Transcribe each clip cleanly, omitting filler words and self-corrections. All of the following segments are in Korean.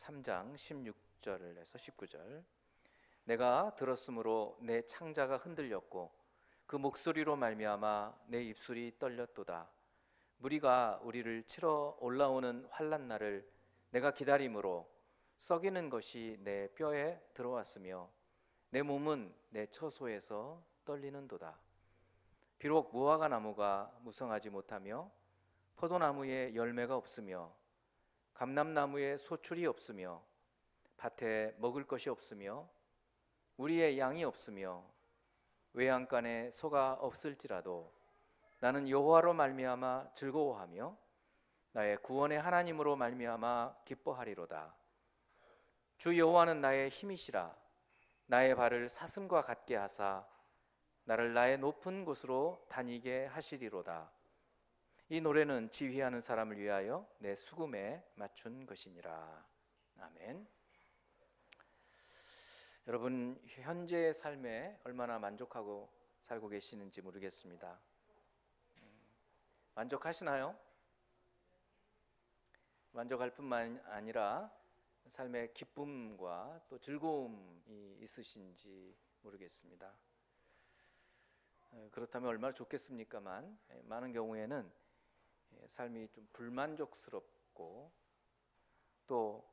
3장 16절에서 19절. 내가 들었으므로 내 창자가 흔들렸고 그 목소리로 말미암아 내 입술이 떨렸도다. 무리가 우리를 치러 올라오는 환난 날을 내가 기다림으로 썩이는 것이 내 뼈에 들어왔으며 내 몸은 내 처소에서 떨리는도다. 비록 무화과 나무가 무성하지 못하며 포도나무에 열매가 없으며 감람나무에 소출이 없으며 밭에 먹을 것이 없으며 우리의 양이 없으며 외양간에 소가 없을지라도 나는 여호와로 말미암아 즐거워하며 나의 구원의 하나님으로 말미암아 기뻐하리로다. 주 여호와는 나의 힘이시라. 나의 발을 사슴과 같게 하사 나를 나의 높은 곳으로 다니게 하시리로다. 이 노래는 지휘하는 사람을 위하여 내 수금에 맞춘 것이니라. 아멘. 여러분, 현재의 삶에 얼마나 만족하고 살고 계시는지 모르겠습니다. 만족하시나요? 만족할 뿐만 아니라 삶의 기쁨과 또 즐거움이 있으신지 모르겠습니다. 그렇다면 얼마나 좋겠습니까만 많은 경우에는 삶이 좀 불만족스럽고 또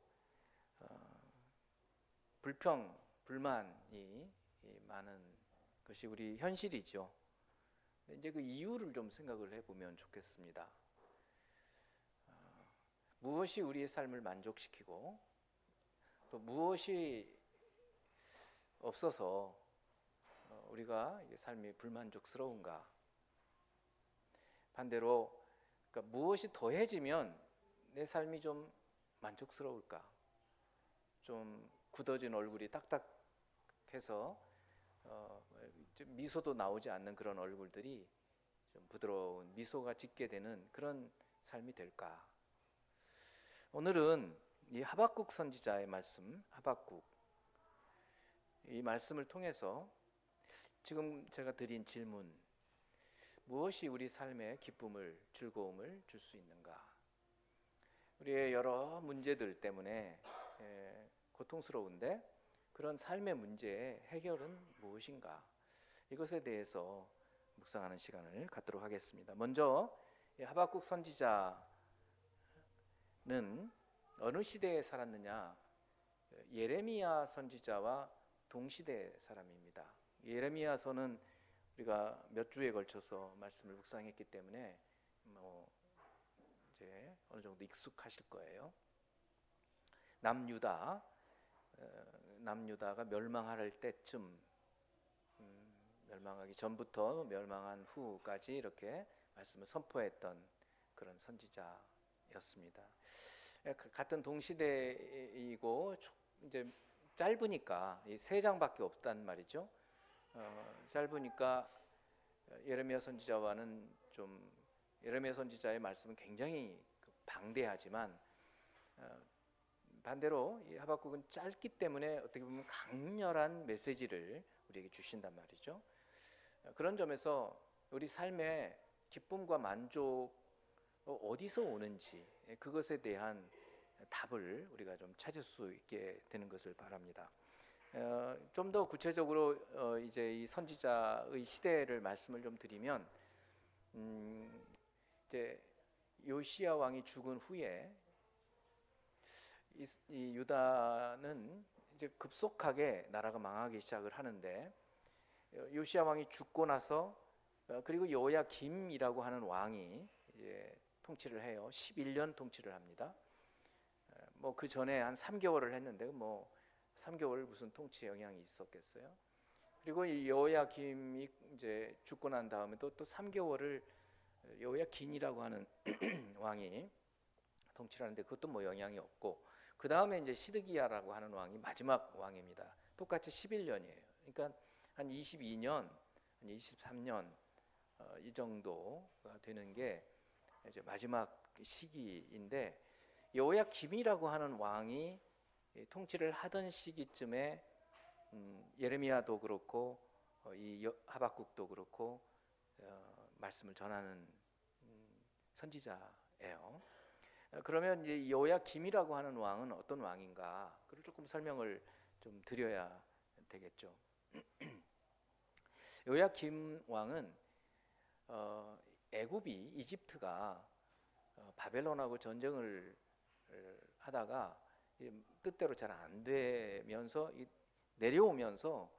불평, 불만이 많은 것이 우리 현실이죠. 이제 그 이유를 좀 생각을 해보면 좋겠습니다. 무엇이 우리의 삶을 만족시키고 또 무엇이 없어서 우리가 삶이 불만족스러운가? 반대로 그러니까 무엇이 더해지면 내 삶이 좀 만족스러울까? 좀 굳어진 얼굴이 딱딱해서 미소도 나오지 않는 그런 얼굴들이 좀 부드러운 미소가 짓게 되는 그런 삶이 될까? 오늘은 이 하박국 선지자의 말씀, 하박국 이 말씀을 통해서 지금 제가 드린 질문, 무엇이 우리 삶에 기쁨을, 즐거움을 줄 수 있는가? 우리의 여러 문제들 때문에 고통스러운데 그런 삶의 문제의 해결은 무엇인가? 이것에 대해서 묵상하는 시간을 갖도록 하겠습니다. 먼저 하박국 선지자는 어느 시대에 살았느냐? 예레미야 선지자와 동시대 사람입니다. 예레미야서는 우리가 몇 주에 걸쳐서 말씀을 묵상했기 때문에 이제 어느 정도 익숙하실 거예요. 남유다가 멸망할 때쯤, 멸망하기 전부터 멸망한 후까지 이렇게 말씀을 선포했던 그런 선지자였습니다. 같은 동시대이고 이제 짧으니까 이 3장밖에 없단 말이죠. 짧으니까 예레미야 선지자와는 좀 예레미야 선지자의 말씀은 굉장히 방대하지만 반대로 이 하박국은 짧기 때문에 어떻게 보면 강렬한 메시지를 우리에게 주신단 말이죠. 그런 점에서 우리 삶의 기쁨과 만족 어디서 오는지 그것에 대한 답을 우리가 좀 찾을 수 있게 되는 것을 바랍니다. 좀 더 구체적으로 이제 이 선지자의 시대를 말씀을 좀 드리면 이제 요시야 왕이 죽은 후에 이 유다는 이제 급속하게 나라가 망하기 시작을 하는데 요시야 왕이 죽고 나서 그리고 여호야김이라고 하는 왕이 이제 통치를 해요. 11년 통치를 합니다. 뭐 그 전에 한 3개월을 했는데 뭐 3개월 무슨 통치 영향이 있었겠어요? 그리고 이 여호야김이 이제 죽고 난 다음에 또 3개월을 여호야긴이라고 하는 왕이 통치를 하는데 그것도 뭐 영향이 없고 그 다음에 이제 시드기야라고 하는 왕이 마지막 왕입니다. 똑같이 11년이에요. 그러니까 한 22년, 한 23년 이 정도가 되는 게 이제 마지막 시기인데 여호야김이라고 하는 왕이 통치를 하던 시기쯤에 예레미야도 그렇고 이 하박국도 그렇고 말씀을 전하는 선지자예요. 그러면 이제 여호야김이라고 하는 왕은 어떤 왕인가? 그걸 조금 설명을 좀 드려야 되겠죠. 여호야김 왕은 애굽이 이집트가 바벨론하고 전쟁을 하다가 뜻대로 잘 안 되면서 내려오면서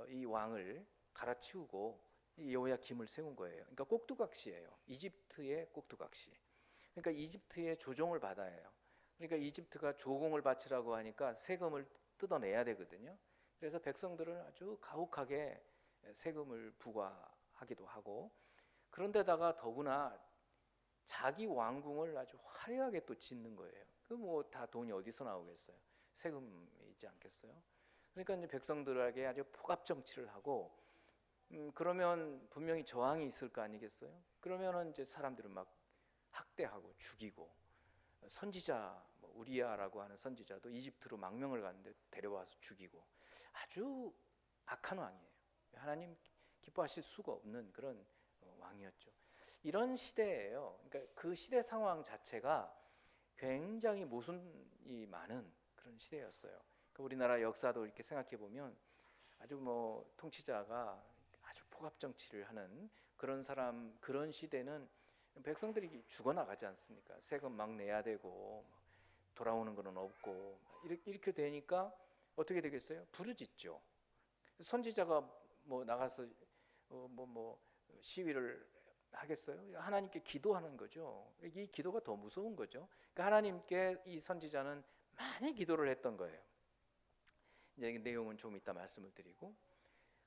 이 왕을 갈아치우고 여호야김을 세운 거예요. 그러니까 꼭두각시예요. 이집트의 꼭두각시. 그러니까 이집트의 조종을 받아야 해요. 그러니까 이집트가 조공을 바치라고 하니까 세금을 뜯어내야 되거든요. 그래서 백성들을 아주 가혹하게 세금을 부과하기도 하고, 그런데다가 더구나 자기 왕궁을 아주 화려하게 또 짓는 거예요. 그 뭐 다 돈이 어디서 나오겠어요? 세금이 있지 않겠어요? 그러니까 이제 백성들에게 아주 폭압 정치를 하고, 그러면 분명히 저항이 있을 거 아니겠어요? 그러면은 이제 사람들은 막 학대하고 죽이고, 선지자 우리야라고 하는 선지자도 이집트로 망명을 갔는데 데려와서 죽이고, 아주 악한 왕이에요. 하나님 기뻐하실 수가 없는 그런 왕이었죠. 이런 시대예요. 그러니까 그 시대 상황 자체가 굉장히 모순이 많은 그런 시대였어요. 그러니까 우리나라 역사도 이렇게 생각해 보면 아주 뭐 통치자가 아주 폭압 정치를 하는 그런 사람, 그런 시대는 백성들이 죽어나가지 않습니까? 세금 막 내야 되고 돌아오는 거는 없고, 이렇게 되니까 어떻게 되겠어요? 부르짖죠. 선지자가 뭐 나가서 시위를 하겠어요? 하나님께 기도하는 거죠. 이 기도가 더 무서운 거죠. 그러니까 하나님께 이 선지자는 많이 기도를 했던 거예요. 이제 내용은 좀 이따 말씀을 드리고,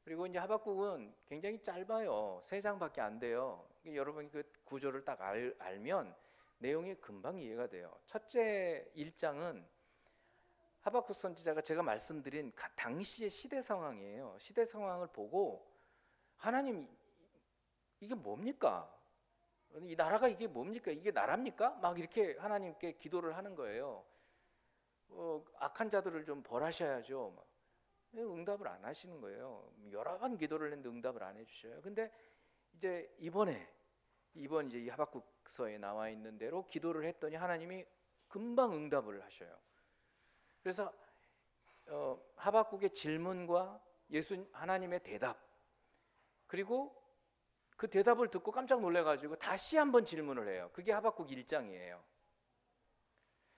그리고 이제 하박국은 굉장히 짧아요. 3장밖에 안 돼요. 여러분이 그 구조를 딱 알면 내용이 금방 이해가 돼요. 첫째 1장은 하박국 선지자가 제가 말씀드린 당시의 시대 상황이에요. 시대 상황을 보고 하나님 이게 뭡니까? 이 나라가 이게 뭡니까? 이게 나라입니까? 막 이렇게 하나님께 기도를 하는 거예요. 악한 자들을 좀 벌하셔야죠. 응답을 안 하시는 거예요. 여러 번 기도를 했는데 응답을 안 해주셔요. 근데 이제 이번 이제 이 하박국서에 나와 있는 대로 기도를 했더니 하나님이 금방 응답을 하셔요. 그래서 하박국의 질문과 하나님의 대답, 그리고 그 대답을 듣고 깜짝 놀래가지고 다시 한번 질문을 해요. 그게 하박국 1장이에요.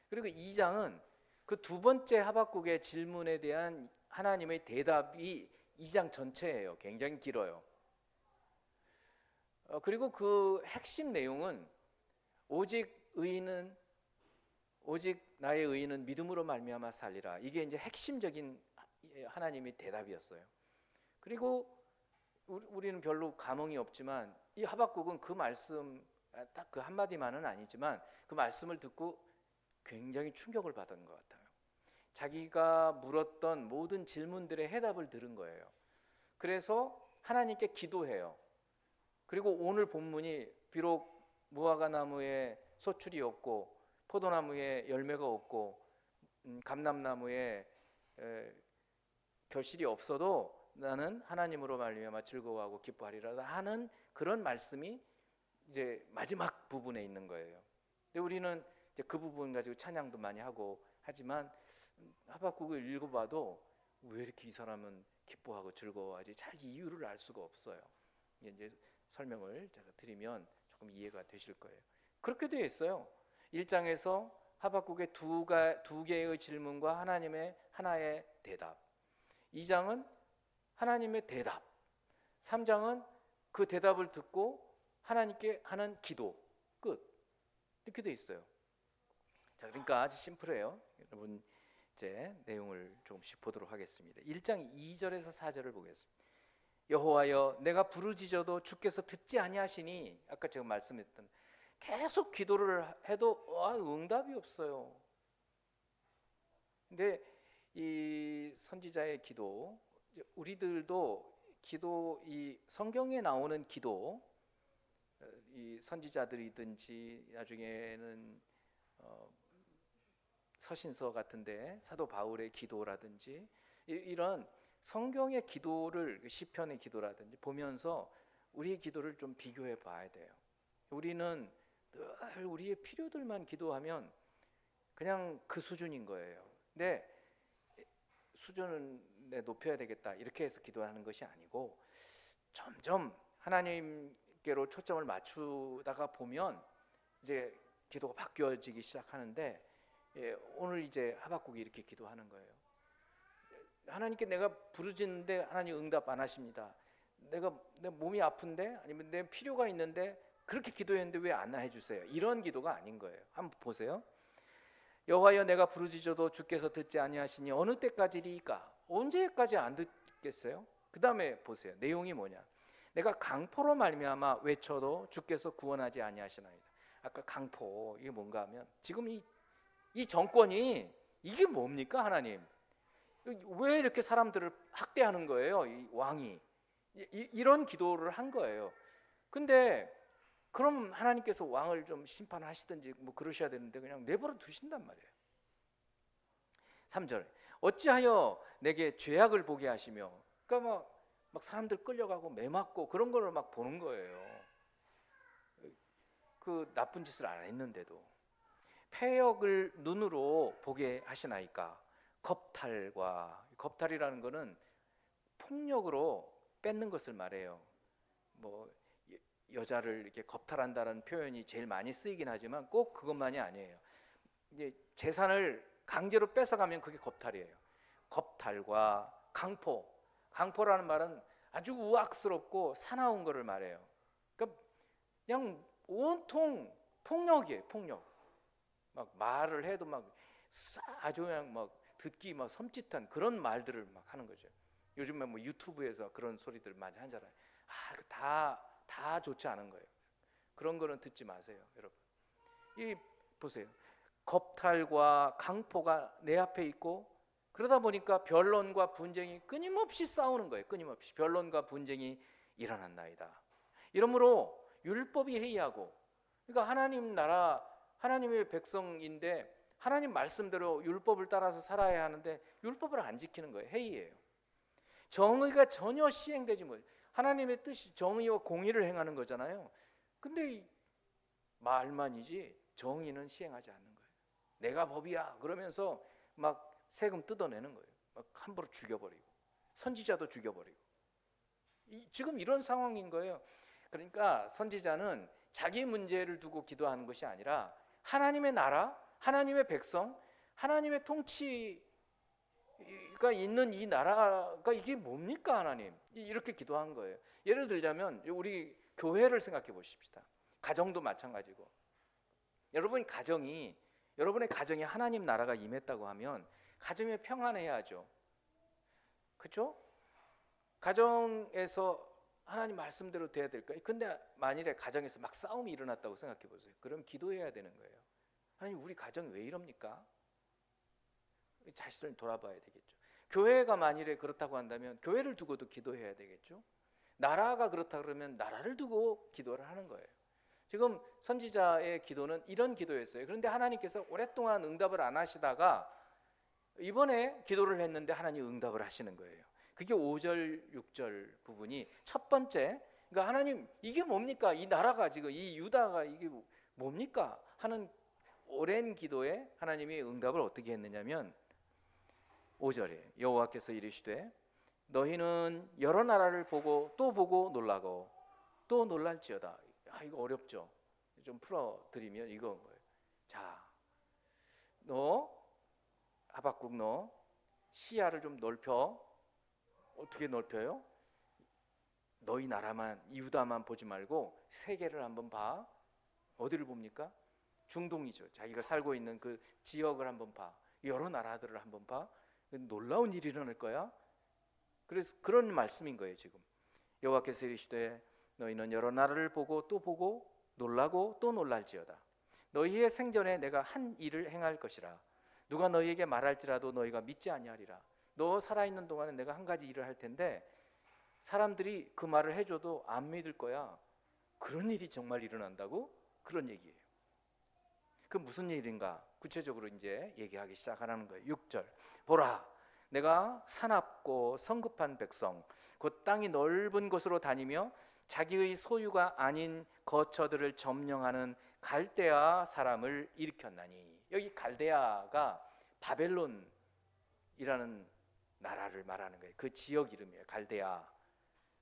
그리고 2장은 그 두 번째 하박국의 질문에 대한 하나님의 대답이 2장 전체예요. 굉장히 길어요. 그리고 그 핵심 내용은 오직 나의 의인은 믿음으로 말미암아 살리라. 이게 이제 핵심적인 하나님의 대답이었어요. 그리고 우리는 별로 감흥이 없지만 이 하박국은 그 말씀 딱 그 한마디만은 아니지만 그 말씀을 듣고 굉장히 충격을 받은 것 같아요. 자기가 물었던 모든 질문들의 해답을 들은 거예요. 그래서 하나님께 기도해요. 그리고 오늘 본문이 비록 무화과 나무에 소출이 없고 포도나무에 열매가 없고 감람나무에 결실이 없어도 나는 하나님으로 말미암아 즐거워하고 기뻐하리라 하는 그런 말씀이 이제 마지막 부분에 있는 거예요. 근데 우리는 이제 그 부분 가지고 찬양도 많이 하고 하지만 하박국을 읽어봐도 왜 이렇게 이 사람은 기뻐하고 즐거워하지? 잘 이유를 알 수가 없어요. 이제 설명을 제가 드리면 조금 이해가 되실 거예요. 그렇게 되어 있어요. 1장에서 하박국의 두 개의 질문과 하나님의 하나의 대답, 2장은 하나님의 대답, 3장은 그 대답을 듣고 하나님께 하는 기도, 끝. 이렇게 되어 있어요. 자, 그러니까 아주 심플해요. 여러분 이제 내용을 조금씩 보도록 하겠습니다. 1장 2절에서 4절을 보겠습니다. 여호와여, 내가 부르짖어도 주께서 듣지 아니하시니, 아까 제가 말씀했던 계속 기도를 해도 응답이 없어요. 근데 이 선지자의 기도, 우리들도 기도, 이 성경에 나오는 기도, 이 선지자들이든지 나중에는 서신서 같은데 사도 바울의 기도라든지 이런 성경의 기도를, 시편의 기도라든지 보면서 우리의 기도를 좀 비교해 봐야 돼요. 우리는 늘 우리의 필요들만 기도하면 그냥 그 수준인 거예요. 근데 수준은 높여야 되겠다 이렇게 해서 기도하는 것이 아니고 점점 하나님께로 초점을 맞추다가 보면 이제 기도가 바뀌어지기 시작하는데, 오늘 이제 하박국이 이렇게 기도하는 거예요. 하나님께 내가 부르짖는데 하나님 응답 안 하십니다. 내 몸이 아픈데 아니면 내 필요가 있는데 그렇게 기도했는데 왜 안 해주세요? 이런 기도가 아닌 거예요. 한번 보세요. 여호와여 내가 부르짖어도 주께서 듣지 아니하시니 어느 때까지리까? 언제까지 안 듣겠어요? 그 다음에 보세요. 내용이 뭐냐? 내가 강포로 말미암아 외쳐도 주께서 구원하지 아니하시나이다. 아까 강포 이게 뭔가 하면 지금 이 정권이 이게 뭡니까? 하나님 왜 이렇게 사람들을 학대하는 거예요? 이 왕이 이런 기도를 한 거예요. 근데 그럼 하나님께서 왕을 좀 심판하시든지 뭐 그러셔야 되는데 그냥 내버려 두신단 말이에요. 3절 어찌하여 내게 죄악을 보게 하시며, 그러니까 막 사람들 끌려가고 매 맞고 그런 거를 막 보는 거예요. 그 나쁜 짓을 안 했는데도 패역을 눈으로 보게 하시나이까? 겁탈이라는 거는 폭력으로 뺏는 것을 말해요. 뭐 여자를 이렇게 겁탈한다는 표현이 제일 많이 쓰이긴 하지만 꼭 그것만이 아니에요. 이제 재산을 강제로 뺏어가면 그게 겁탈이에요. 겁탈과 강포라는 말은 아주 우악스럽고 사나운 거를 말해요. 그러니까 그냥 온통 폭력이에요. 폭력. 막 말을 해도 막 아주 그냥 막 듣기 막 섬찟한 그런 말들을 막 하는 거죠. 요즘에 뭐 유튜브에서 그런 소리들 많이 하잖아요. 다 좋지 않은 거예요. 그런 거는 듣지 마세요, 여러분. 이 보세요. 겁탈과 강포가 내 앞에 있고 그러다 보니까 변론과 분쟁이 끊임없이 싸우는 거예요. 끊임없이 변론과 분쟁이 일어난나이다. 이러므로 율법이 해이하고, 그러니까 하나님 나라 하나님의 백성인데 하나님 말씀대로 율법을 따라서 살아야 하는데 율법을 안 지키는 거예요. 해이해요. 정의가 전혀 시행되지 못해요. 하나님의 뜻이 정의와 공의를 행하는 거잖아요. 근데 말만이지 정의는 시행하지 않는 거예요. 내가 법이야 그러면서 막 세금 뜯어내는 거예요. 막 함부로 죽여버리고 선지자도 죽여버리고 지금 이런 상황인 거예요. 그러니까 선지자는 자기 문제를 두고 기도하는 것이 아니라 하나님의 나라, 하나님의 백성, 하나님의 통치가 있는 이 나라가 이게 뭡니까 하나님? 이렇게 기도한 거예요. 예를 들자면 우리 교회를 생각해 보십시다. 가정도 마찬가지고, 여러분의 가정이 하나님 나라가 임했다고 하면 가정에 평안해야죠. 그렇죠? 가정에서 하나님 말씀대로 돼야 될까요? 근데 만일에 가정에서 막 싸움이 일어났다고 생각해 보세요. 그럼 기도해야 되는 거예요. 하나님 우리 가정이 왜 이럽니까? 자신을 돌아봐야 되겠죠. 교회가 만일에 그렇다고 한다면 교회를 두고도 기도해야 되겠죠. 나라가 그렇다 그러면 나라를 두고 기도를 하는 거예요. 지금 선지자의 기도는 이런 기도였어요. 그런데 하나님께서 오랫동안 응답을 안 하시다가 이번에 기도를 했는데 하나님 응답을 하시는 거예요. 그게 5절 6절 부분이 첫 번째, 그러니까 하나님 이게 뭡니까? 이 나라가 지금 이 유다가 이게 뭡니까? 하는 오랜 기도에 하나님이 응답을 어떻게 했느냐면 5절에 여호와께서 이르시되 너희는 여러 나라를 보고 또 보고 놀라고 또 놀랄지어다. 이거 어렵죠? 좀 풀어드리면 이건 거예요. 자, 하박국 너 시야를 좀 넓혀. 어떻게 넓혀요? 너희 나라만 유다만 보지 말고 세계를 한번 봐. 어디를 봅니까? 중동이죠. 자기가 살고 있는 그 지역을 한번 봐. 여러 나라들을 한번 봐. 놀라운 일이 일어날 거야. 그래서 그런 말씀인 거예요. 지금 여호와께서 이르시되 너희는 여러 나라를 보고 또 보고 놀라고 또 놀랄지어다. 너희의 생전에 내가 한 일을 행할 것이라. 누가 너희에게 말할지라도 너희가 믿지 아니하리라. 너 살아있는 동안에 내가 한 가지 일을 할 텐데 사람들이 그 말을 해줘도 안 믿을 거야. 그런 일이 정말 일어난다고? 그런 얘기예요. 그 무슨 일인가? 구체적으로 이제 얘기하기 시작하는 거예요. 6절 보라 내가 사납고 성급한 백성 곧 땅이 넓은 곳으로 다니며 자기의 소유가 아닌 거처들을 점령하는 갈대아 사람을 일으켰나니. 여기 갈대아가 바벨론이라는 나라를 말하는 거예요. 그 지역 이름이에요. 갈대아,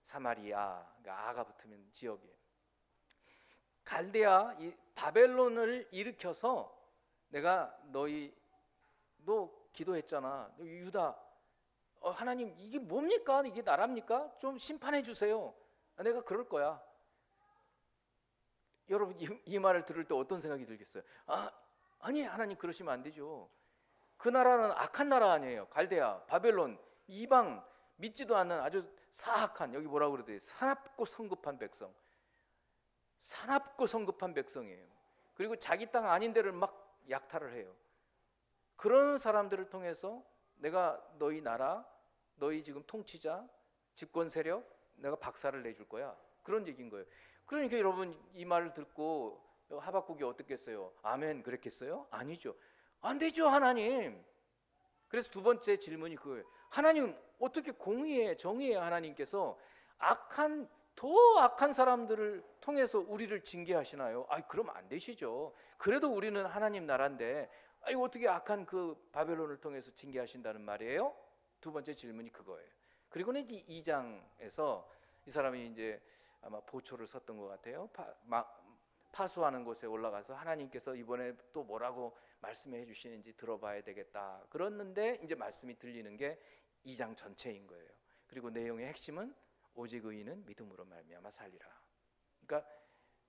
사마리아, 그러니까 아가 붙으면 지역이에요. 갈대아, 이 바벨론을 일으켜서 내가 너 기도했잖아. 유다, 하나님 이게 뭡니까? 이게 나라입니까? 좀 심판해 주세요. 내가 그럴 거야. 여러분 이 말을 들을 때 어떤 생각이 들겠어요? 아니 하나님 그러시면 안 되죠. 그 나라는 악한 나라 아니에요. 갈대아, 바벨론, 이방, 믿지도 않는 아주 사악한, 여기 뭐라고 그러대? 사납고 성급한 백성. 사납고 성급한 백성이에요. 그리고 자기 땅 아닌 데를 막 약탈을 해요. 그런 사람들을 통해서 내가 너희 나라, 너희 지금 통치자, 집권 세력 내가 박살을 내줄 거야. 그런 얘기인 거예요. 그러니까 여러분 이 말을 듣고 하박국이 어떻겠어요? 아멘 그랬겠어요? 아니죠. 안 되죠 하나님. 그래서 두 번째 질문이 그거예요. 하나님 어떻게 공의의 정의의 하나님께서 더 악한 사람들을 통해서 우리를 징계하시나요? 그럼 안 되시죠. 그래도 우리는 하나님 나라인데 어떻게 악한 그 바벨론을 통해서 징계하신다는 말이에요? 두 번째 질문이 그거예요. 그리고는 이 2장에서 이 사람이 이제 아마 보초를 섰던 것 같아요. 파수하는 곳에 올라가서 하나님께서 이번에 또 뭐라고 말씀해 주시는지 들어봐야 되겠다. 그랬는데 이제 말씀이 들리는 게 2장 전체인 거예요. 그리고 내용의 핵심은 오직 의인은 믿음으로 말미암아 살리라. 그러니까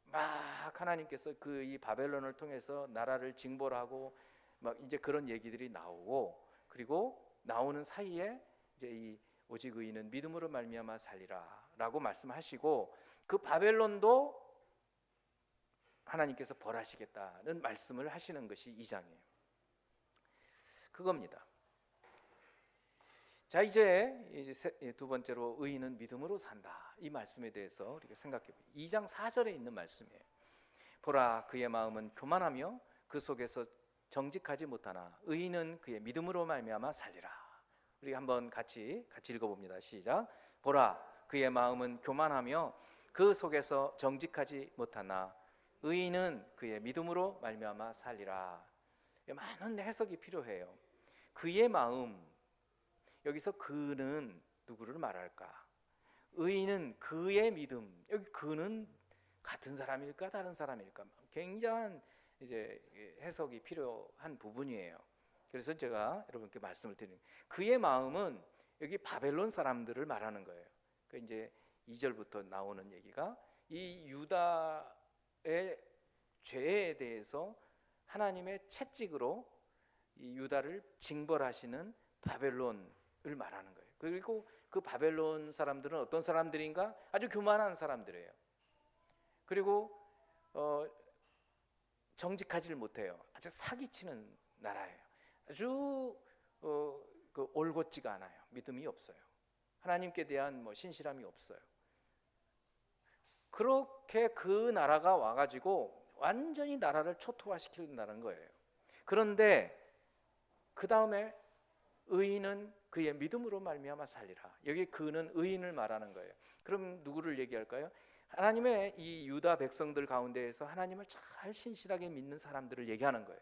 막 하나님께서 그 이 바벨론을 통해서 나라를 징벌하고 막 이제 그런 얘기들이 나오고, 그리고 나오는 사이에 이제 이 오직 의인은 믿음으로 말미암아 살리라라고 말씀하시고, 그 바벨론도 하나님께서 벌하시겠다는 말씀을 하시는 것이 2장이에요. 그겁니다. 자, 이제 두 번째로 의인은 믿음으로 산다. 이 말씀에 대해서 우리가 생각해 봅니다. 2장 4절에 있는 말씀이에요. 보라 그의 마음은 교만하며 그 속에서 정직하지 못하나 의인은 그의 믿음으로 말미암아 살리라. 우리 한번 같이 읽어봅니다. 시작. 보라 그의 마음은 교만하며 그 속에서 정직하지 못하나 의인은 그의 믿음으로 말미암아 살리라. 많은 해석이 필요해요. 그의 마음, 여기서 그는 누구를 말할까? 의인은 그의 믿음, 여기 그는 같은 사람일까 다른 사람일까? 굉장한 이제 해석이 필요한 부분이에요. 그래서 제가 여러분께 말씀을 드리는, 그의 마음은 여기 바벨론 사람들을 말하는 거예요. 그 이제 2절부터 나오는 얘기가 이 유다의 죄에 대해서 하나님의 채찍으로 이 유다를 징벌하시는 바벨론을 말하는 거예요. 그리고 그 바벨론 사람들은 어떤 사람들인가? 아주 교만한 사람들이에요. 그리고 정직하지를 못해요. 아주 사기치는 나라예요. 아주 그 올곧지가 않아요. 믿음이 없어요. 하나님께 대한 신실함이 없어요. 그렇게 그 나라가 와가지고 완전히 나라를 초토화시킨다는 거예요. 그런데 그 다음에 의인은 그의 믿음으로 말미암아 살리라. 여기 그는 의인을 말하는 거예요. 그럼 누구를 얘기할까요? 하나님의 이 유다 백성들 가운데에서 하나님을 잘 신실하게 믿는 사람들을 얘기하는 거예요.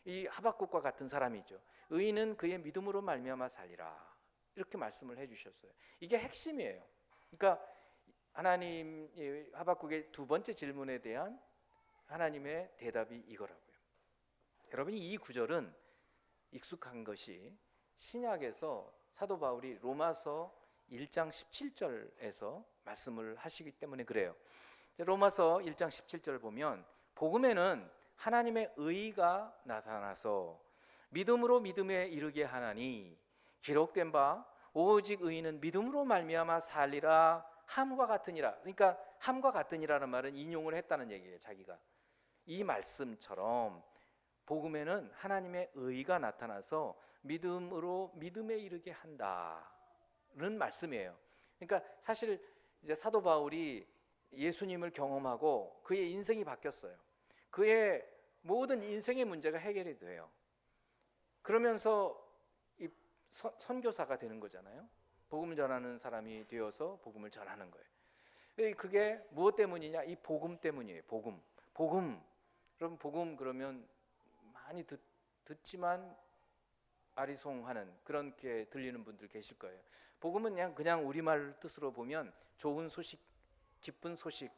이 하박국과 같은 사람이죠. 의인은 그의 믿음으로 말미암아 살리라. 이렇게 말씀을 해주셨어요. 이게 핵심이에요. 그러니까 하나님 하박국의 두 번째 질문에 대한 하나님의 대답이 이거라고요. 여러분이 이 구절은 익숙한 것이 신약에서 사도 바울이 로마서 1장 17절에서 말씀을 하시기 때문에 그래요. 로마서 1장 17절 보면 복음에는 하나님의 의가 나타나서 믿음으로 믿음에 이르게 하나니 기록된 바 오직 의인은 믿음으로 말미암아 살리라 함과 같으니라. 그러니까 함과 같으니라는 말은 인용을 했다는 얘기예요. 자기가 이 말씀처럼 복음에는 하나님의 의가 나타나서 믿음으로 믿음에 이르게 한다는 말씀이에요. 그러니까 사실 이제 사도 바울이 예수님을 경험하고 그의 인생이 바뀌었어요. 그의 모든 인생의 문제가 해결이 돼요. 그러면서 이 선교사가 되는 거잖아요. 복음을 전하는 사람이 되어서 복음을 전하는 거예요. 그게 무엇 때문이냐? 이 복음 때문이에요. 복음. 여러분 복음 그러면 많이 듣지만 아리송하는 그렇게 들리는 분들 계실 거예요. 복음은 그냥 우리말 뜻으로 보면 좋은 소식, 기쁜 소식,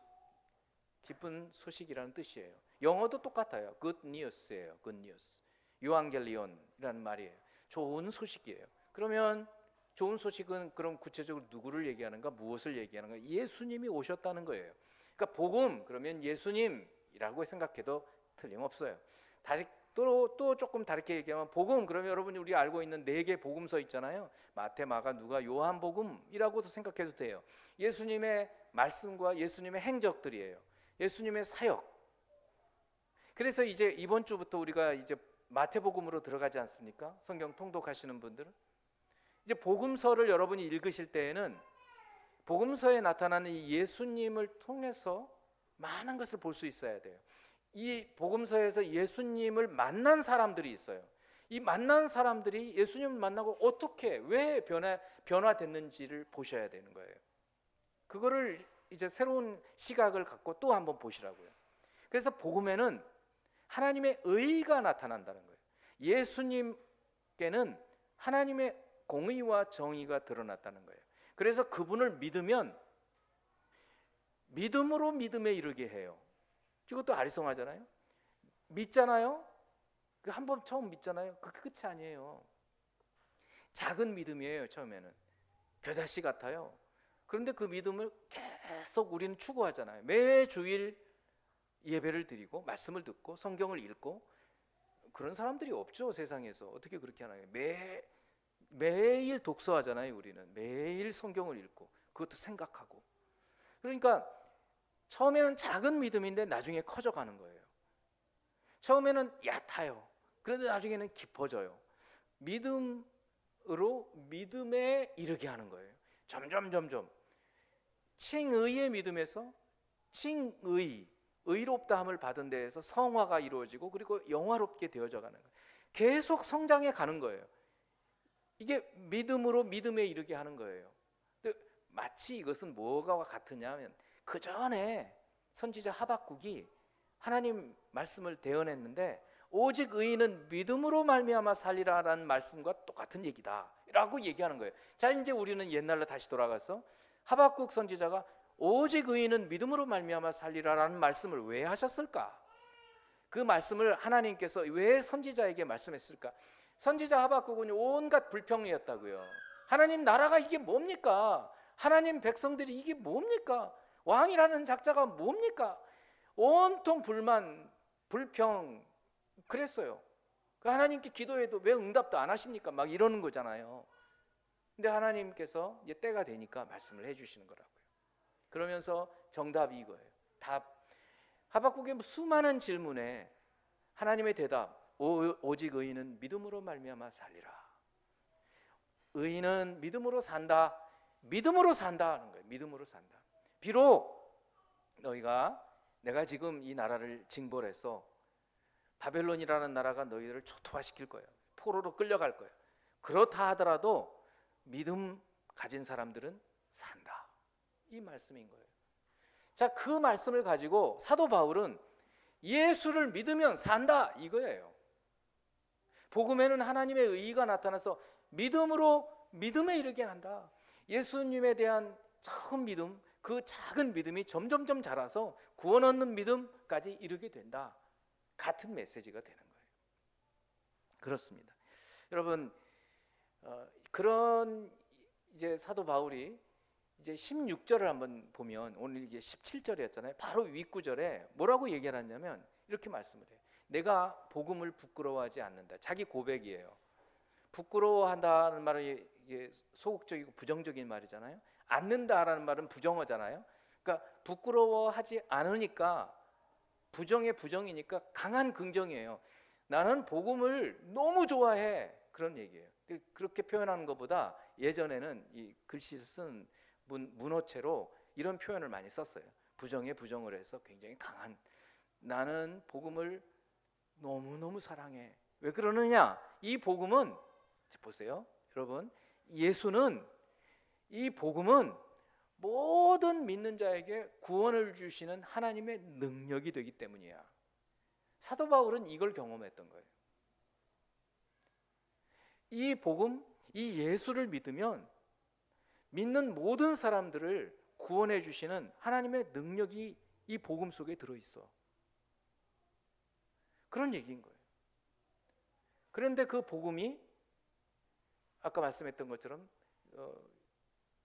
기쁜 소식이라는 뜻이에요. 영어도 똑같아요. Good news예요. Good news. 유앙겔리온이라는 말이에요. 좋은 소식이에요. 그러면 좋은 소식은 그럼 구체적으로 누구를 얘기하는가? 무엇을 얘기하는가? 예수님이 오셨다는 거예요. 그러니까 복음 그러면 예수님이라고 생각해도 틀림없어요. 다시 또 조금 다르게 얘기하면 복음 그러면 여러분이 우리 알고 있는 4개 복음서 있잖아요. 마태, 마가, 누가, 요한 복음이라고도 생각해도 돼요. 예수님의 말씀과 예수님의 행적들이에요. 예수님의 사역. 그래서 이제 이번 주부터 우리가 이제 마태복음으로 들어가지 않습니까? 성경 통독하시는 분들은 이제 복음서를 여러분이 읽으실 때에는 복음서에 나타나는 이 예수님을 통해서 많은 것을 볼 수 있어야 돼요. 이 복음서에서 예수님을 만난 사람들이 있어요. 이 만난 사람들이 예수님을 만나고 어떻게 왜 변화됐는지를 보셔야 되는 거예요. 그거를 이제 새로운 시각을 갖고 또 한번 보시라고요. 그래서 복음에는 하나님의 의가 나타난다는 거예요. 예수님께는 하나님의 공의와 정의가 드러났다는 거예요. 그래서 그분을 믿으면 믿음으로 믿음에 이르게 해요. 이것도 아리송하잖아요. 믿잖아요. 그 한 번 처음 믿잖아요. 그 끝이 아니에요. 작은 믿음이에요. 처음에는 겨자씨 같아요. 그런데 그 믿음을 계속 우리는 추구하잖아요. 매 주일 예배를 드리고 말씀을 듣고 성경을 읽고 그런 사람들이 없죠. 세상에서 어떻게 그렇게 하나요? 매일 독서하잖아요. 우리는 매일 성경을 읽고 그것도 생각하고. 그러니까 처음에는 작은 믿음인데 나중에 커져가는 거예요. 처음에는 얕아요. 그런데 나중에는 깊어져요. 믿음으로 믿음에 이르게 하는 거예요. 점점 칭의의 믿음에서 의롭다함을 받은 데에서 성화가 이루어지고 그리고 영화롭게 되어져 가는 거예요. 계속 성장해 가는 거예요. 이게 믿음으로 믿음에 이르게 하는 거예요. 근데 마치 이것은 뭐가 같으냐면 그 전에 선지자 하박국이 하나님 말씀을 대언했는데 오직 의인은 믿음으로 말미암아 살리라라는 말씀과 똑같은 얘기다라고 얘기하는 거예요. 자, 이제 우리는 옛날로 다시 돌아가서 하박국 선지자가 오직 의인은 믿음으로 말미암아 살리라라는 말씀을 왜 하셨을까? 그 말씀을 하나님께서 왜 선지자에게 말씀했을까? 선지자 하박국은 온갖 불평이었다고요. 하나님 나라가 이게 뭡니까? 하나님 백성들이 이게 뭡니까? 왕이라는 작자가 뭡니까? 온통 불만, 불평 그랬어요. 그 하나님께 기도해도 왜 응답도 안 하십니까? 막 이러는 거잖아요. 근데 하나님께서 이제 때가 되니까 말씀을 해주시는 거라고요. 그러면서 정답이 이거예요. 답. 하박국의 수많은 질문에 하나님의 대답. 오직 의인은 믿음으로 말미암아 살리라. 의인은 믿음으로 산다. 믿음으로 산다 하는 거예요. 믿음으로 산다. 비록 내가 지금 이 나라를 징벌해서 바벨론이라는 나라가 너희들을 초토화시킬 거예요. 포로로 끌려갈 거예요. 그렇다 하더라도 믿음 가진 사람들은 산다. 이 말씀인 거예요. 자, 그 말씀을 가지고 사도 바울은 예수를 믿으면 산다 이거예요. 복음에는 하나님의 의의가 나타나서 믿음으로 믿음에 이르게 한다. 예수님에 대한 처음 믿음, 그 작은 믿음이 점점점 자라서 구원 얻는 믿음까지 이르게 된다. 같은 메시지가 되는 거예요. 그렇습니다. 여러분, 그런 이제 사도 바울이 이제 16절을 한번 보면 오늘 이게 17절이었잖아요. 바로 윗구절에 뭐라고 얘기하냐면 이렇게 말씀을 해요. 내가 복음을 부끄러워하지 않는다. 자기 고백이에요. 부끄러워한다는 말은 이게 소극적이고 부정적인 말이잖아요. 않는다라는 말은 부정어잖아요. 그러니까 부끄러워하지 않으니까 부정의 부정이니까 강한 긍정이에요. 나는 복음을 너무 좋아해. 그런 얘기예요. 그렇게 표현하는 것보다 예전에는 이 글씨를 쓴 문어체로 이런 표현을 많이 썼어요. 부정에 부정을 해서 굉장히 강한, 나는 복음을 너무너무 사랑해. 왜 그러느냐? 이 복음은 보세요. 여러분, 예수는, 이 복음은 모든 믿는 자에게 구원을 주시는 하나님의 능력이 되기 때문이야. 사도 바울은 이걸 경험했던 거예요. 이 복음, 이 예수를 믿으면 믿는 모든 사람들을 구원해 주시는 하나님의 능력이 이 복음 속에 들어있어. 그런 얘기인 거예요. 그런데 그 복음이 아까 말씀했던 것처럼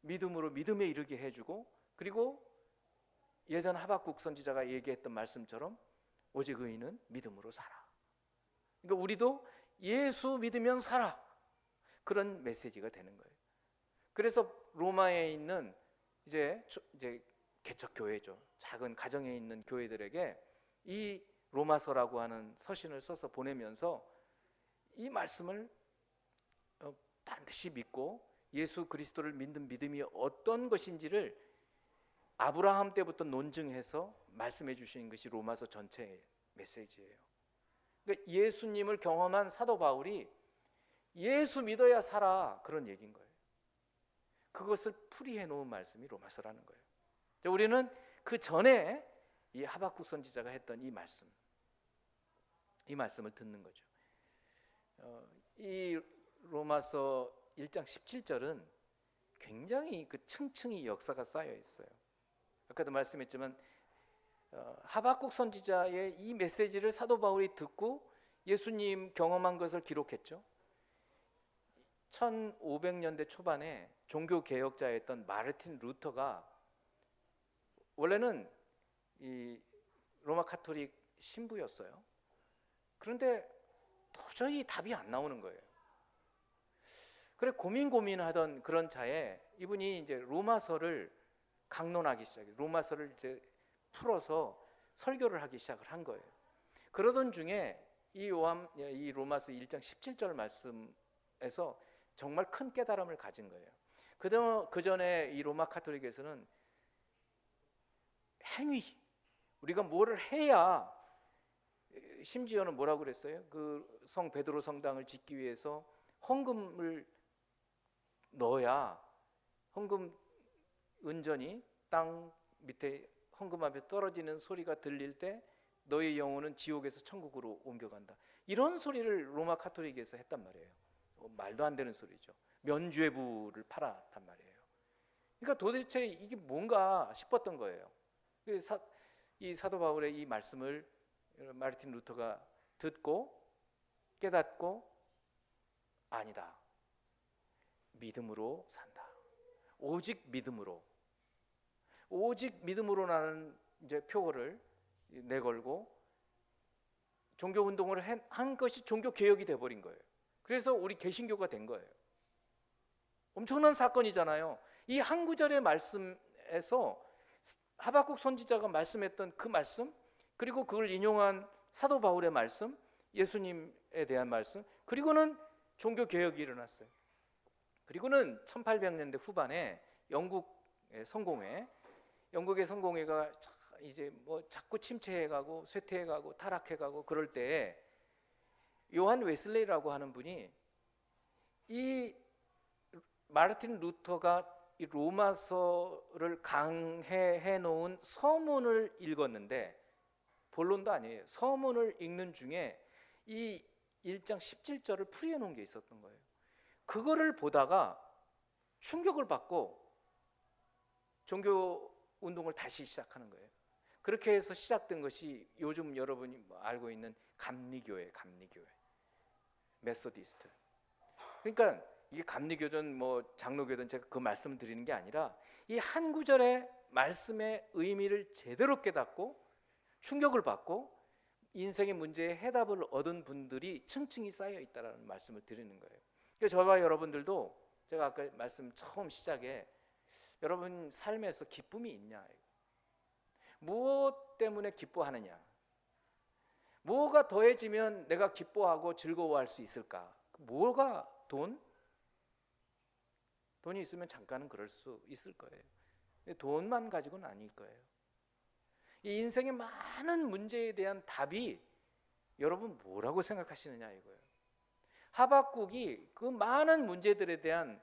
믿음으로 믿음에 이르게 해주고, 그리고 예전 하박국 선지자가 얘기했던 말씀처럼 오직 의인은 믿음으로 살아. 그러니까 우리도 예수 믿으면 살아. 그런 메시지가 되는 거예요. 그래서 로마에 있는 이제 개척 교회죠. 작은 가정에 있는 교회들에게 이 로마서라고 하는 서신을 써서 보내면서 이 말씀을 반드시 믿고 예수 그리스도를 믿는 믿음이 어떤 것인지를 아브라함 때부터 논증해서 말씀해 주시는 것이 로마서 전체의 메시지예요. 그러니까 예수님을 경험한 사도 바울이 예수 믿어야 살아, 그런 얘기인 거예요. 그것을 풀이해 놓은 말씀이 로마서라는 거예요. 우리는 그 전에 이 하박국 선지자가 했던 이 말씀을 듣는 거죠. 이 로마서 1장 17절은 굉장히 그 층층이 역사가 쌓여 있어요. 아까도 말씀했지만 하박국 선지자의 이 메시지를 사도 바울이 듣고 예수님 경험한 것을 기록했죠. 1500년대 초반에 종교 개혁자였던 마르틴 루터가 원래는 이 로마 카톨릭 신부였어요. 그런데 도저히 답이 안 나오는 거예요. 그래 고민하던 그런 차에 이분이 이제 로마서를 강론하기 시작해요. 로마서를 이제 풀어서 설교를 하기 시작을 한 거예요. 그러던 중에 이 로마서 1장 17절 말씀에서 정말 큰 깨달음을 가진 거예요. 그 전에 이 로마 카톨릭에서는 행위, 우리가 뭐를 해야, 심지어는 뭐라고 그랬어요? 그 성 베드로 성당을 짓기 위해서 헌금을 넣어야 헌금 은전이 땅 밑에 헌금 앞에 떨어지는 소리가 들릴 때 너의 영혼은 지옥에서 천국으로 옮겨간다. 이런 소리를 로마 카톨릭에서 했단 말이에요. 말도 안 되는 소리죠. 면죄부를 팔았단 말이에요. 그러니까 도대체 이게 뭔가 싶었던 거예요. 이 사도 바울의 이 말씀을 마르틴 루터가 듣고 깨닫고, 아니다, 믿음으로 산다. 오직 믿음으로라는 이제 표어를 내걸고 종교 운동을 한 것이 종교 개혁이 돼 버린 거예요. 그래서 우리 개신교가 된 거예요. 엄청난 사건이잖아요. 이 한 구절의 말씀에서 하박국 선지자가 말씀했던 그 말씀, 그리고 그걸 인용한 사도 바울의 말씀, 예수님에 대한 말씀, 그리고는 종교 개혁이 일어났어요. 그리고는 1800년대 후반에 영국의 성공회가 이제 뭐 자꾸 침체해가고 쇠퇴해가고 타락해가고 그럴 때 요한 웨슬레이라고 하는 분이 이 마르틴 루터가 이 로마서를 강해해 놓은 서문을 읽었는데, 본론도 아니에요. 서문을 읽는 중에 이 1장 17절을 풀이해 놓은 게 있었던 거예요. 그거를 보다가 충격을 받고 종교 운동을 다시 시작하는 거예요. 그렇게 해서 시작된 것이 요즘 여러분이 알고 있는 감리교회, 메소디스트. 그러니까 이게 감리교든 뭐 장로교든 제가 그 말씀을 드리는 게 아니라 이 한 구절의 말씀의 의미를 제대로 깨닫고 충격을 받고 인생의 문제에 해답을 얻은 분들이 층층이 쌓여 있다라는 말씀을 드리는 거예요. 그래서 저와 여러분들도, 제가 아까 말씀 처음 시작에 여러분 삶에서 기쁨이 있냐, 무엇 때문에 기뻐하느냐, 뭐가 더해지면 내가 기뻐하고 즐거워할 수 있을까? 뭐가 돈이 있으면 잠깐은 그럴 수 있을 거예요. 돈만 가지고는 아닐 거예요. 이 인생의 많은 문제에 대한 답이 여러분 뭐라고 생각하시느냐 이거예요. 하박국이 그 많은 문제들에 대한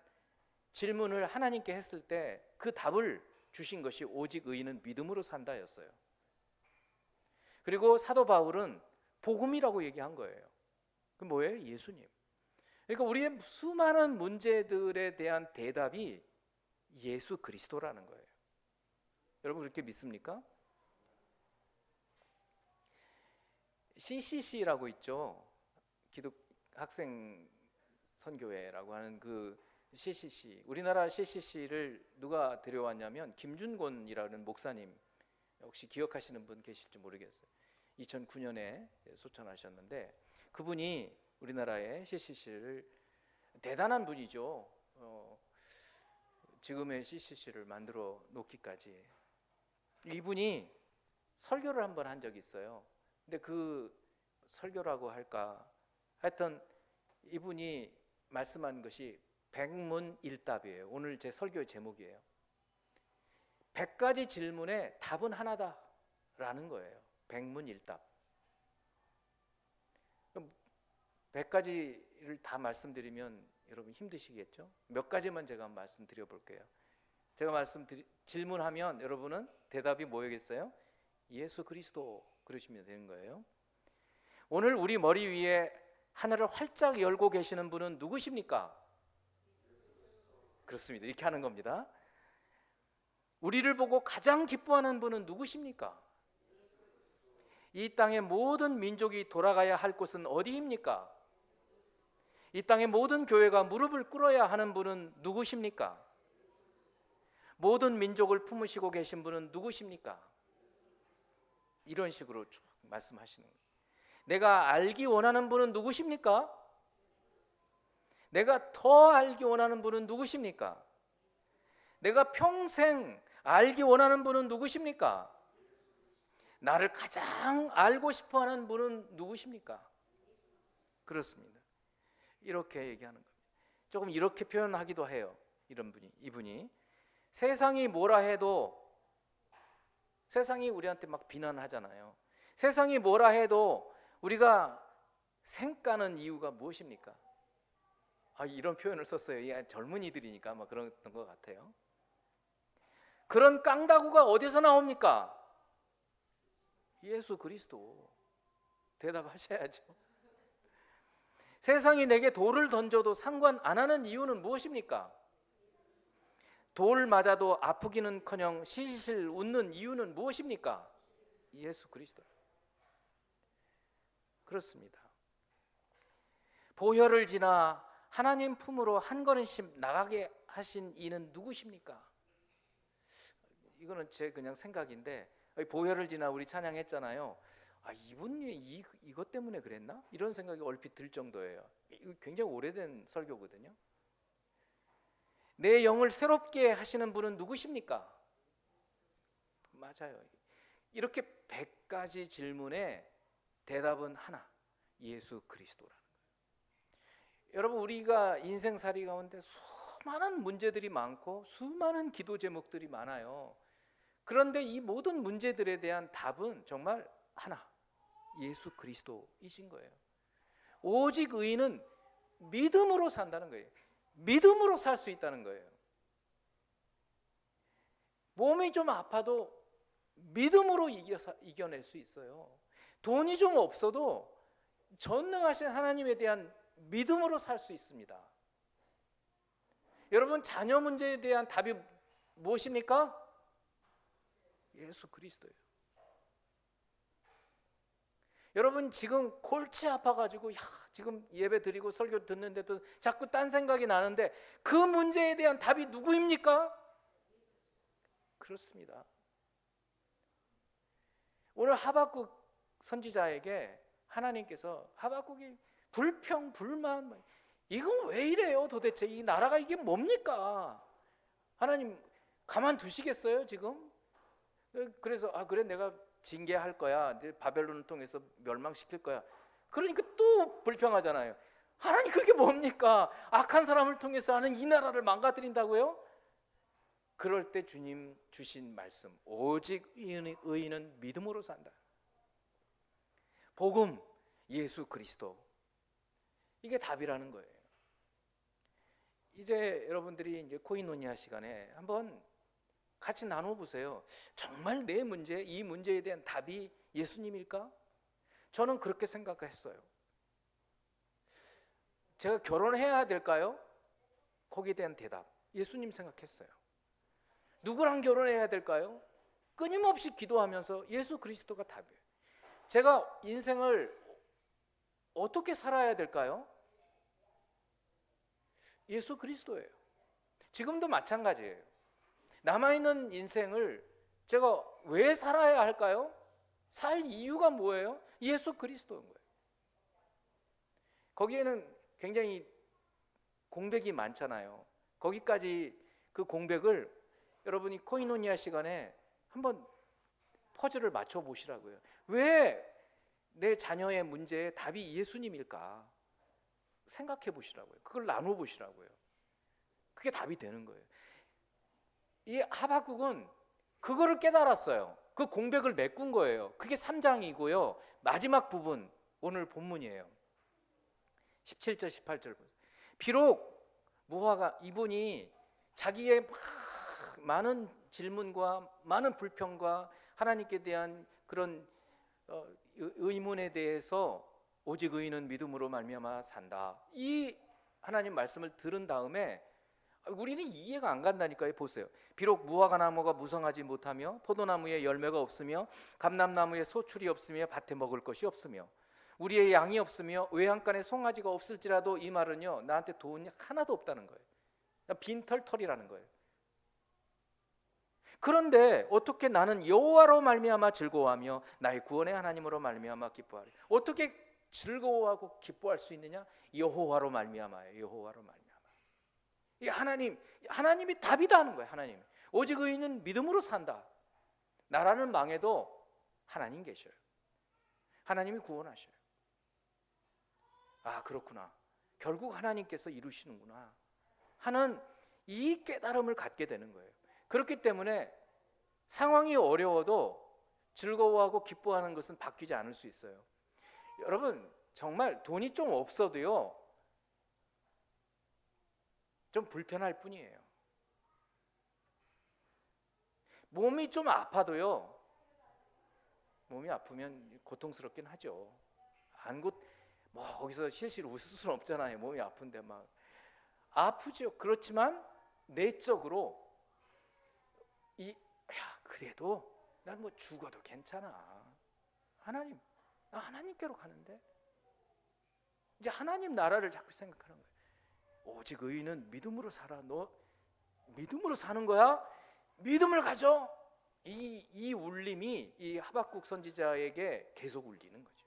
질문을 하나님께 했을 때 그 답을 주신 것이 오직 의인은 믿음으로 산다였어요. 그리고 사도 바울은 복음이라고 얘기한 거예요. 그 뭐예요? 예수님. 그러니까 우리의 수많은 문제들에 대한 대답이 예수 그리스도라는 거예요. 여러분 그렇게 믿습니까? CCC라고 있죠. 기독 학생 선교회라고 하는 그 CCC. 우리나라 CCC를 누가 들여왔냐면 김준곤이라는 목사님, 혹시 기억하시는 분 계실지 모르겠어요. 2009년에 소천하셨는데 그분이 우리나라의 CCC를, 대단한 분이죠. 지금의 CCC를 만들어 놓기까지. 이분이 설교를 한번 한 적이 있어요. 근데 그 설교라고 할까, 하여튼 이분이 말씀한 것이 백문일답이에요. 오늘 제 설교의 제목이에요. 100가지 질문에 답은 하나다라는 거예요. 백문일답. 100가지를 다 말씀드리면 여러분 힘드시겠죠? 몇 가지만 제가 말씀드려 볼게요. 제가 질문하면 여러분은 대답이 뭐겠어요? 예수 그리스도, 그러시면 되는 거예요. 오늘 우리 머리 위에 하늘을 활짝 열고 계시는 분은 누구십니까? 그렇습니다. 이렇게 하는 겁니다. 우리를 보고 가장 기뻐하는 분은 누구십니까? 이 땅의 모든 민족이 돌아가야 할 곳은 어디입니까? 이 땅의 모든 교회가 무릎을 꿇어야 하는 분은 누구십니까? 모든 민족을 품으시고 계신 분은 누구십니까? 이런 식으로 쭉 말씀하시는 거예요. 내가 알기 원하는 분은 누구십니까? 내가 더 알기 원하는 분은 누구십니까? 내가 평생 알기 원하는 분은 누구십니까? 나를 가장 알고 싶어하는 분은 누구십니까? 그렇습니다. 이렇게 얘기하는 겁니다. 조금 이렇게 표현하기도 해요. 이분이 세상이 뭐라 해도, 세상이 우리한테 막 비난하잖아요. 세상이 뭐라 해도 우리가 생까는 이유가 무엇입니까? 이런 표현을 썼어요. 젊은이들이니까 막 그런 것 같아요. 그런 깡다구가 어디서 나옵니까? 예수 그리스도. 대답하셔야죠. 세상이 내게 돌을 던져도 상관 안 하는 이유는 무엇입니까? 돌 맞아도 아프기는커녕 실실 웃는 이유는 무엇입니까? 예수 그리스도. 그렇습니다. 보혈을 지나 하나님 품으로 한 걸음씩 나가게 하신 이는 누구십니까? 이거는 제 그냥 생각인데, 보혈을 지나 우리 찬양했잖아요. 이분이 이것 때문에 그랬나? 이런 생각이 얼핏 들 정도예요. 이거 굉장히 오래된 설교거든요. 내 영을 새롭게 하시는 분은 누구십니까? 맞아요. 이렇게 100가지 질문에 대답은 하나, 예수 그리스도라는 거예요. 여러분, 우리가 인생살이 가운데 수많은 문제들이 많고 수많은 기도 제목들이 많아요. 그런데 이 모든 문제들에 대한 답은 정말 하나, 예수 그리스도이신 거예요. 오직 의인은 믿음으로 산다는 거예요. 믿음으로 살 수 있다는 거예요. 몸이 좀 아파도 믿음으로 이겨낼 수 있어요. 돈이 좀 없어도 전능하신 하나님에 대한 믿음으로 살 수 있습니다. 여러분, 자녀 문제에 대한 답이 무엇입니까? 예수 그리스도예요. 여러분, 지금 골치 아파가지고 지금 예배 드리고 설교 듣는데도 자꾸 딴 생각이 나는데 그 문제에 대한 답이 누구입니까? 그렇습니다. 오늘 하박국 선지자에게 하나님께서 하박국이 불평, 불만, 이건 왜 이래요 도대체? 이 나라가 이게 뭡니까? 하나님 가만두시겠어요 지금? 그래서 그래 내가 징계할 거야, 바벨론을 통해서 멸망시킬 거야. 그러니까 또 불평하잖아요. 하나님 그게 뭡니까? 악한 사람을 통해서 하는 이 나라를 망가뜨린다고요? 그럴 때 주님 주신 말씀, 오직 의인은 믿음으로 산다. 복음, 예수 그리스도, 이게 답이라는 거예요. 이제 여러분들이 이제 코인노니아 시간에 한번 같이 나눠보세요. 정말 내 문제, 이 문제에 대한 답이 예수님일까? 저는 그렇게 생각했어요. 제가 결혼해야 될까요? 거기에 대한 대답, 예수님 생각했어요. 누구랑 결혼해야 될까요? 끊임없이 기도하면서 예수 그리스도가 답이에요. 제가 인생을 어떻게 살아야 될까요? 예수 그리스도예요. 지금도 마찬가지예요. 남아있는 인생을 제가 왜 살아야 할까요? 살 이유가 뭐예요? 예수 그리스도인 거예요. 거기에는 굉장히 공백이 많잖아요. 거기까지 그 공백을 여러분이 코이노니아 시간에 한번 퍼즐을 맞춰 보시라고요. 왜 내 자녀의 문제에 답이 예수님일까? 생각해 보시라고요. 그걸 나눠 보시라고요. 그게 답이 되는 거예요. 이 하박국은 그거를 깨달았어요. 그 공백을 메꾼 거예요. 그게 3장이고요. 마지막 부분, 오늘 본문이에요. 17절 18절 보세요. 비록 무화과 이분이 자기의 많은 질문과 많은 불평과 하나님께 대한 그런 의문에 대해서 오직 의인은 믿음으로 말미암아 산다, 이 하나님 말씀을 들은 다음에 우리는 이해가 안 간다니까요. 보세요. 비록 무화과 나무가 무성하지 못하며 포도나무에 열매가 없으며 감람나무에 소출이 없으며 밭에 먹을 것이 없으며 우리의 양이 없으며 외양간에 송아지가 없을지라도, 이 말은요, 나한테 돈이 하나도 없다는 거예요. 빈털털이라는 거예요. 그런데 어떻게 나는 여호와로 말미암아 즐거워하며 나의 구원의 하나님으로 말미암아 기뻐하리. 어떻게 즐거워하고 기뻐할 수 있느냐? 여호와로 말미암아요. 여호와로 말미암아. 이 하나님이 답이다 하는 거예요. 하나님. 오직 의인은 믿음으로 산다. 나라는 망해도 하나님 계셔요. 하나님이 구원하셔요. 아, 그렇구나. 결국 하나님께서 이루시는구나 하는 이 깨달음을 갖게 되는 거예요. 그렇기 때문에 상황이 어려워도 즐거워하고 기뻐하는 것은 바뀌지 않을 수 있어요. 여러분, 정말 돈이 좀 없어도요, 좀 불편할 뿐이에요. 몸이 좀 아파도요, 몸이 아프면 고통스럽긴 하죠. 뭐 거기서 실실 웃을 수는 없잖아요. 몸이 아픈데 막 아프죠. 그렇지만 내적으로 그래도 난 뭐 죽어도 괜찮아. 나 하나님께로 가는데, 이제 하나님 나라를 자꾸 생각하는 거예요. 오직 의인은 믿음으로 살아. 너 믿음으로 사는 거야? 믿음을 가져. 이 울림이 이 하박국 선지자에게 계속 울리는 거죠.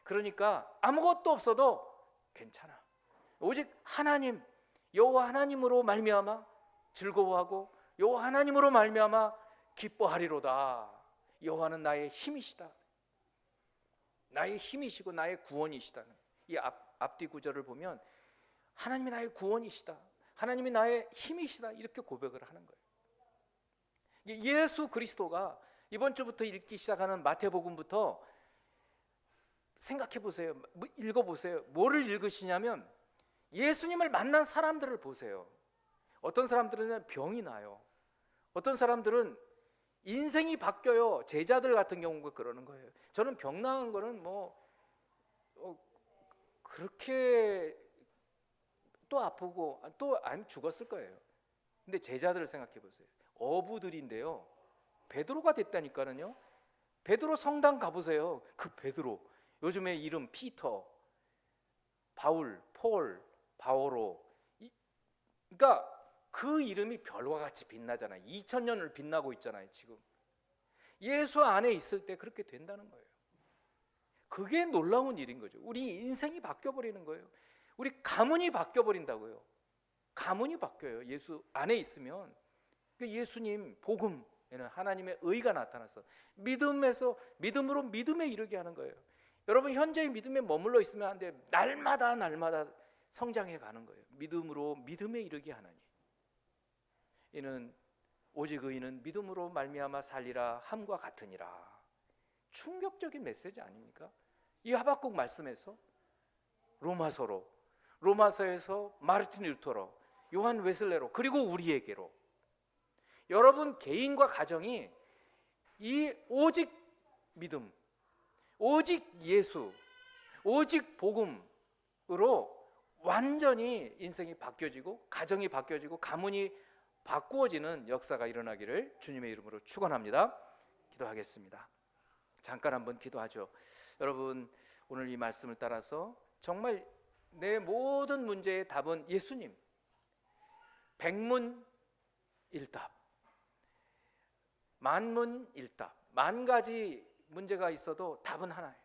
그러니까 아무것도 없어도 괜찮아. 오직 하나님, 여호와 하나님으로 말미암아 즐거워하고 여호와 하나님으로 말미암아 기뻐하리로다. 여호와는 나의 힘이시다. 나의 힘이시고 나의 구원이시다는 이 앞뒤 구절을 보면 하나님이 나의 구원이시다, 하나님이 나의 힘이시다, 이렇게 고백을 하는 거예요. 예수 그리스도가 이번 주부터 읽기 시작하는 마태복음부터 생각해 보세요. 읽어 보세요. 뭐를 읽으시냐면 예수님을 만난 사람들을 보세요. 어떤 사람들은 병이 나요. 어떤 사람들은 인생이 바뀌어요. 제자들 같은 경우가 그러는 거예요. 저는 병 나은 거는 그렇게 또 아프고 또 아니면 죽었을 거예요. 근데 제자들을 생각해 보세요. 어부들인데요, 베드로가 됐다니까는요. 베드로 성당 가보세요. 그 베드로, 요즘에 이름 피터, 바울, 폴, 바오로, 그러니까 그 이름이 별과 같이 빛나잖아요. 2000년을 빛나고 있잖아요. 지금 예수 안에 있을 때 그렇게 된다는 거예요. 그게 놀라운 일인 거죠. 우리 인생이 바뀌어버리는 거예요. 우리 가문이 바뀌어버린다고요. 가문이 바뀌어요. 예수 안에 있으면. 예수님 복음에는 하나님의 의가 나타나서 믿음으로 믿음에 이르게 하는 거예요. 여러분, 현재의 믿음에 머물러 있으면 안 돼요. 날마다 성장해 가는 거예요. 믿음으로 믿음에 이르게 하나니 이는 오직 의인은 믿음으로 말미암아 살리라 함과 같으니라. 충격적인 메시지 아닙니까? 이 하박국 말씀에서 로마서에서 마르틴 루터로, 요한 웨슬레로, 그리고 우리에게로, 여러분 개인과 가정이 이 오직 믿음, 오직 예수, 오직 복음으로 완전히 인생이 바뀌어지고 가정이 바뀌어지고 가문이 바꾸어지는 역사가 일어나기를 주님의 이름으로 축원합니다. 기도하겠습니다. 잠깐 한번 기도하죠. 여러분, 오늘 이 말씀을 따라서 정말 내 모든 문제의 답은 예수님, 백문일답, 만문일답, 만 가지 문제가 있어도 답은 하나예요.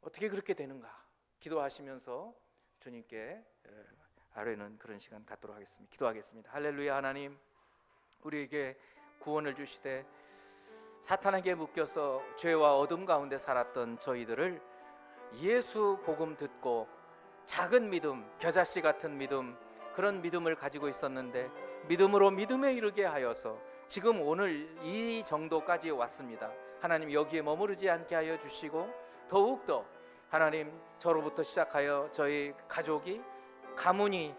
어떻게 그렇게 되는가 기도하시면서 주님께 아뢰는 그런 시간 갖도록 하겠습니다. 기도하겠습니다. 할렐루야. 하나님, 우리에게 구원을 주시되 사탄에게 묶여서 죄와 어둠 가운데 살았던 저희들을 예수 복음 듣고 작은 믿음, 겨자씨 같은 믿음, 그런 믿음을 가지고 있었는데 믿음으로 믿음에 이르게 하여서 지금 오늘 이 정도까지 왔습니다. 하나님, 여기에 머무르지 않게 하여 주시고 더욱더 하나님, 저로부터 시작하여 저희 가족이, 가문이,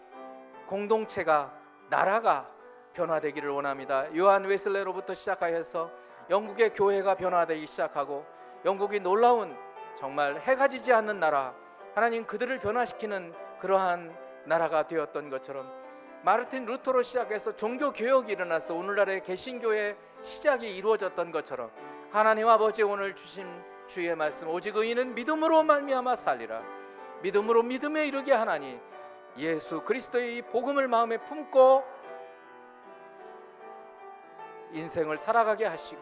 공동체가, 나라가 변화되기를 원합니다. 요한 웨슬레로부터 시작하여서 영국의 교회가 변화되기 시작하고 영국이 놀라운 정말 해가 지지 않는 나라, 하나님 그들을 변화시키는 그러한 나라가 되었던 것처럼 마르틴 루터로 시작해서 종교개혁이 일어나서 오늘날의 개신교의 시작이 이루어졌던 것처럼 하나님 아버지, 오늘 주신 주의 말씀, 오직 의인은 믿음으로 말미암아 살리라, 믿음으로 믿음에 이르게 하나니 예수 그리스도의 이 복음을 마음에 품고 인생을 살아가게 하시고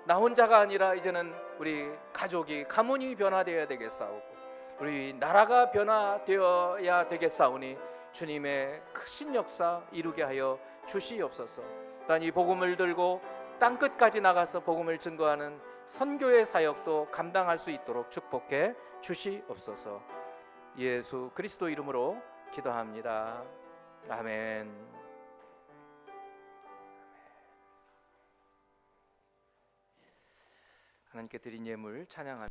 나 혼자가 아니라 이제는 우리 가족이, 가문이 변화되어야 되겠사오고 우리 나라가 변화되어야 되겠사오니 주님의 크신 역사 이루게 하여 주시옵소서. 또한 이 복음을 들고 땅끝까지 나가서 복음을 증거하는 선교의 사역도 감당할 수 있도록 축복해 주시옵소서. 예수 그리스도 이름으로 기도합니다. 아멘. 하나님께 드린 예물 찬양합니다.